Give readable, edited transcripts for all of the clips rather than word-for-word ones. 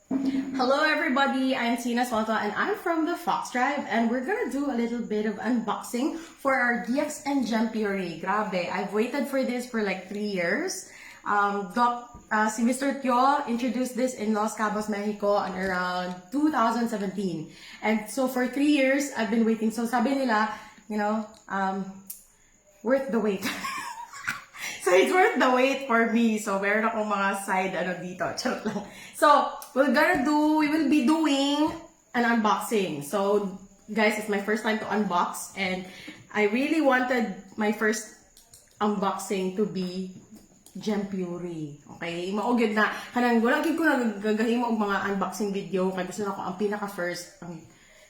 Hello everybody, I'm Tina Salta and I'm from the Fox Tribe and we're gonna do a little bit of unboxing for our DX and Gem Puree. Grabe, I've waited for this for like 3 years. Si Mr. Tio introduced this in Los Cabos, Mexico on around 2017. And so for 3 years, I've been waiting. So sabi nila, worth the wait. So it's worth the wait for me. So meron akong mga side dito. Charot lang. So we will be doing an unboxing. So guys, it's my first time to unbox and I really wanted my first unboxing to be Gem Puree. Okay? Maugid na. Kanang wala gid ko nagagahimo og mga unboxing video kay gusto nako ang pinaka first ang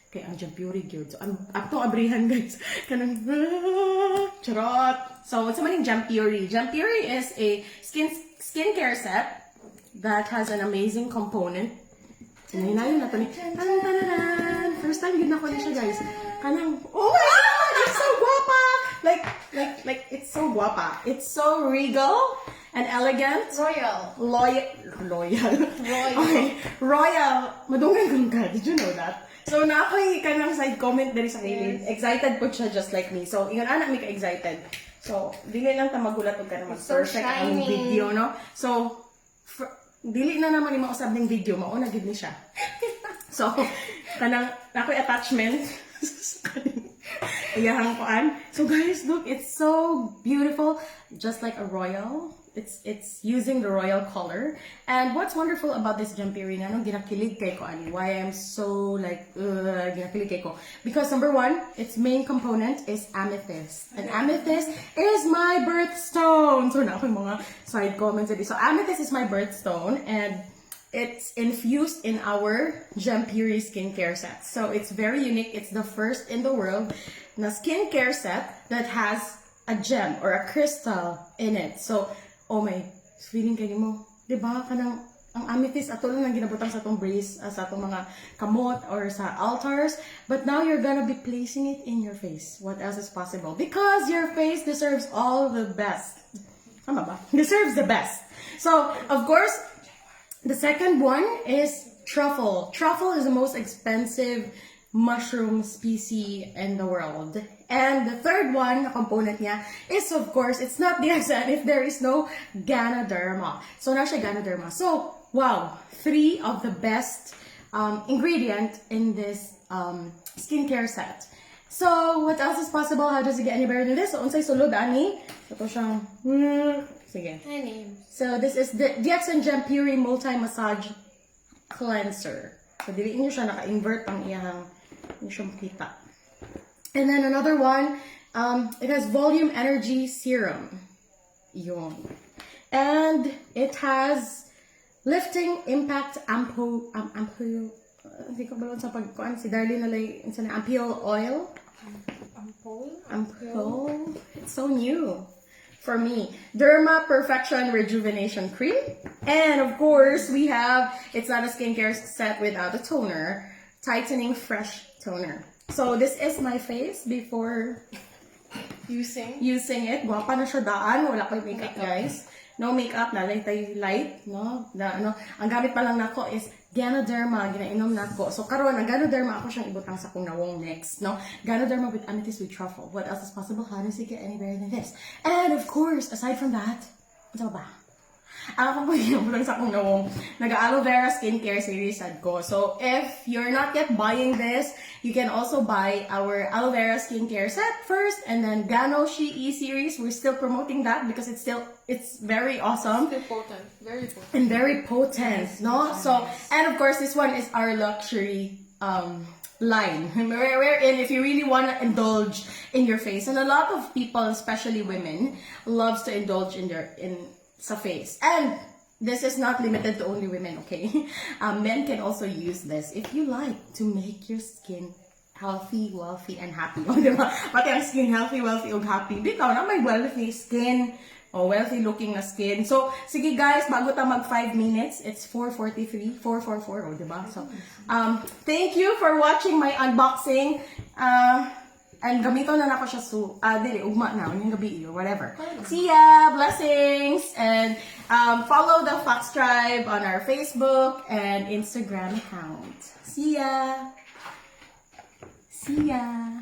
Gem Puree gyud. So atong abrihan guys. Kanang charot. So what's the Gem Puree? Gem Puree is a skincare set that has an amazing component. Sinayin na to ni. First time yun ako na siya guys. Kanang oh my god, it's so guapa. Like it's so guapa. It's so regal and elegant. Loyal. Okay. Royal. Madungan kang ka. Did you know that? So, na-ako'y kanang side comment dali sa kilid. Excited po siya just like me. So, ingon anak mi ka-excited. So, dili lang ta magulat og kanang perfect ang video, no? So, dili na naman ni mausab ning video, mauna gid ni siya. So, kanang ako'y attachment. Iyahang kuan. So guys, look, it's so beautiful, just like a royal. It's using the royal color. And what's wonderful about this Gem Puree, ginakilig kay ko ani, why I'm so like ginakilig kay ko, because number one, its main component is amethyst, and amethyst is my birthstone. So na ako mga side comments dito. So amethyst is my birthstone, and it's infused in our Gem Puree skincare set. So it's very unique. It's the first in the world na skincare set that has a gem or a crystal in it. So, oh my, feeling kayo mo, diba? Kanang, ang amethyst, ato lang ginabutang sa itong brace, sa itong mga kamot or sa altars. But now you're gonna be placing it in your face. What else is possible? Because your face deserves all the best. Tama ba? Deserves the best. So, of course, the second one is truffle. Truffle is the most expensive mushroom species in the world. And the third one, the component niya, is of course, it's not the accent if there is no Ganoderma. So, na siya Ganoderma. So, wow, 3 of the best ingredient in this skincare set. So, what else is possible? How does it get any better than this? So, unsay sulod, ani? Ito siyang, sige. So, this is the DX and Gem Puree Multi-Massage Cleanser. So, diliin nyo siya, naka-invert ang iyang kita. And then another one, it has Volume Energy Serum. Yun. And it has Lifting Impact Ampoule. Hindi ko balon sa pagkuan. Si Darlene nalay na Ampoule Oil. Ampoule. It's so new for me. Derma Perfection Rejuvenation Cream. And of course, we have, it's not a skincare set without a toner, Tightening Fresh Toner. So this is my face before using it. Guwapa na siya daan. Wala ko'y makeup, guys. No makeup, na light, no? Ang gamit pa lang nako is Ganoderma, ginainom nako. So karon ang Ganoderma ako siyang ibutang sa kung nawong next, no? Ganoderma with amethyst with truffle. What else is possible? How does it get any better than this? And of course, aside from that, ano ba? Ako po yung sa kung nawong nag-aloe vera skincare series ad ko. So if you're not yet buying this, you can also buy our aloe vera skincare set first, and then Gano Shii series. We're still promoting that because it's very awesome. Still potent. Very potent. And very potent, no? So, and of course, this one is our luxury line. Wherein, if you really want to indulge in your face, and a lot of people, especially women, loves to indulge in sa face. And this is not limited to only women, okay? Men can also use this if you like to make your skin healthy, wealthy, and happy. O, diba? Pati ang skin healthy, wealthy, and happy. Bitaw na may wealthy skin. O, wealthy looking na skin. So, sige guys, bago ta mag 5 minutes, it's 4:43, 4:44, o, diba? So, thank you for watching my unboxing. And gamito na nako siya dili ugma na unyang gabi or whatever. See ya, blessings, and follow the Fox Tribe on our Facebook and Instagram account. See ya. See ya.